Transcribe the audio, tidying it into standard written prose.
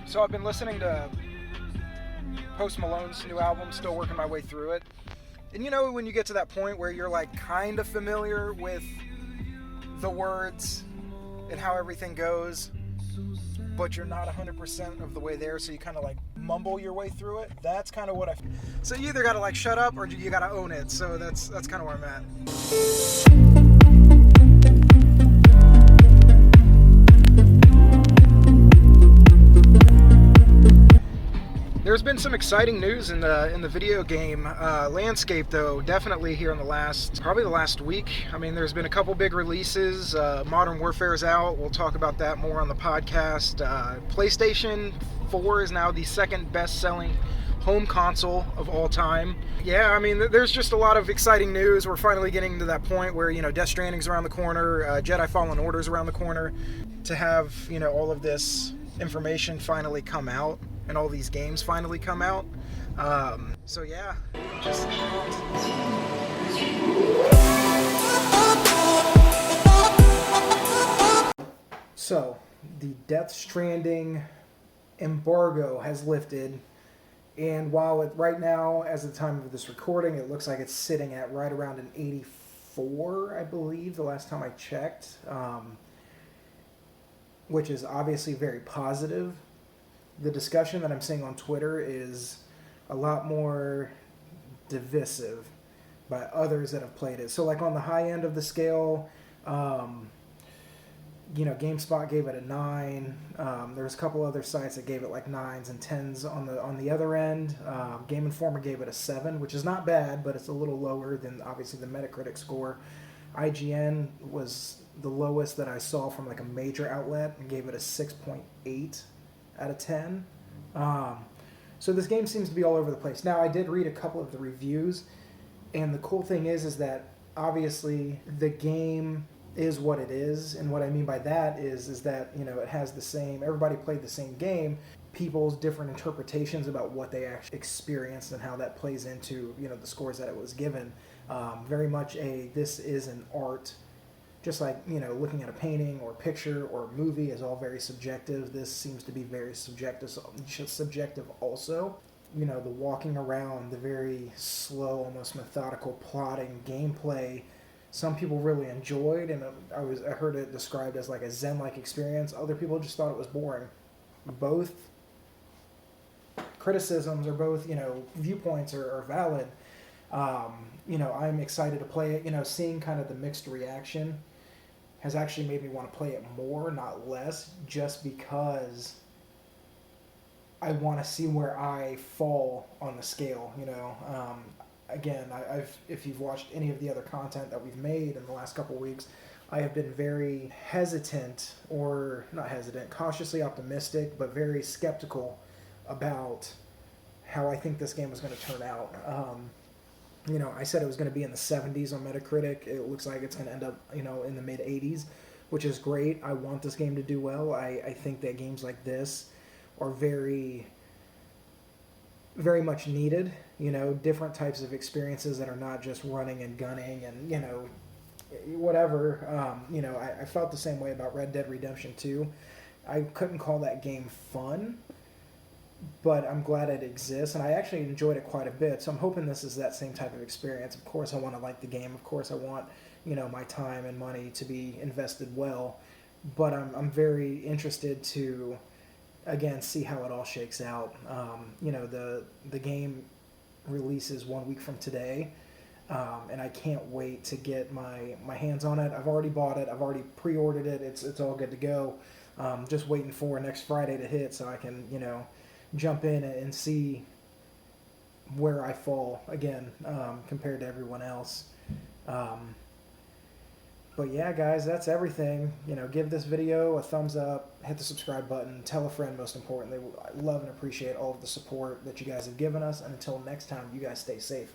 So I've been listening to Post Malone's new album, still working my way through it. And you know when you get to that point where you're like kind of familiar with the words and how everything goes, but you're not 100% of the way there, so you kind of like mumble your way through it. That's kind of what I. So you either gotta like shut up or you gotta own it. So that's kind of where I'm at. There's been some exciting news in the video game landscape, though. Definitely here in probably the last week. I mean, there's been a couple big releases. Modern Warfare's out. We'll talk about that more on the podcast. PlayStation 4 is now the second best-selling home console of all time. Yeah, I mean, there's just a lot of exciting news. We're finally getting to that point where, Death Stranding's around the corner, Jedi Fallen Order's around the corner. To have, all of this information finally come out and all these games finally come out. So yeah, just so the Death Stranding embargo has lifted, and while right now, as of the time of this recording, it looks like it's sitting at right around an 84, I believe, the last time I checked, which is obviously very positive. The discussion that I'm seeing on Twitter is a lot more divisive by others that have played it. So like on the high end of the scale, GameSpot gave it a 9. There's a couple other sites that gave it like 9s and 10s on the other end. Game Informer gave it a 7, which is not bad, but it's a little lower than obviously the Metacritic score. IGN was the lowest that I saw from like a major outlet and gave it a 6.8 out of 10. So this game seems to be all over the place. Now, I did read a couple of the reviews, and the cool thing is that obviously the game is what it is, and what I mean by that is that, it has the same, everybody played the same game, people's different interpretations about what they actually experienced and how that plays into, the scores that it was given. Very much this is an art. Just like, looking at a painting or a picture or a movie is all very subjective. This seems to be very subjective also. The walking around, the very slow, almost methodical plotting gameplay, some people really enjoyed, and I heard it described as like a Zen-like experience. Other people just thought it was boring. Both criticisms or both, viewpoints are valid. I'm excited to play it. Seeing kind of the mixed reaction has actually made me want to play it more, not less, just because I want to see where I fall on the scale. Again, if you've watched any of the other content that we've made in the last couple of weeks, I have been very hesitant, or not hesitant, cautiously optimistic, but very skeptical about how I think this game was going to turn out. I said it was going to be in the 70s on Metacritic. It looks like it's going to end up, in the mid 80s, which is great. I want this game to do well. I think that games like this are very, very much needed. Different types of experiences that are not just running and gunning and, whatever. I felt the same way about Red Dead Redemption 2. I couldn't call that game fun, but I'm glad it exists, and I actually enjoyed it quite a bit, so I'm hoping this is that same type of experience. Of course I want to like the game, of course I want, my time and money to be invested well, but I'm very interested to, again, see how it all shakes out. The game releases 1 week from today, and I can't wait to get my hands on it. I've already bought it, I've already pre-ordered it, it's all good to go. Just waiting for next Friday to hit so I can, jump in and see where I fall again, compared to everyone else. But yeah, guys, that's everything. Give this video a thumbs up, hit the subscribe button, tell a friend, most importantly. I love and appreciate all of the support that you guys have given us, and until next time, you guys stay safe.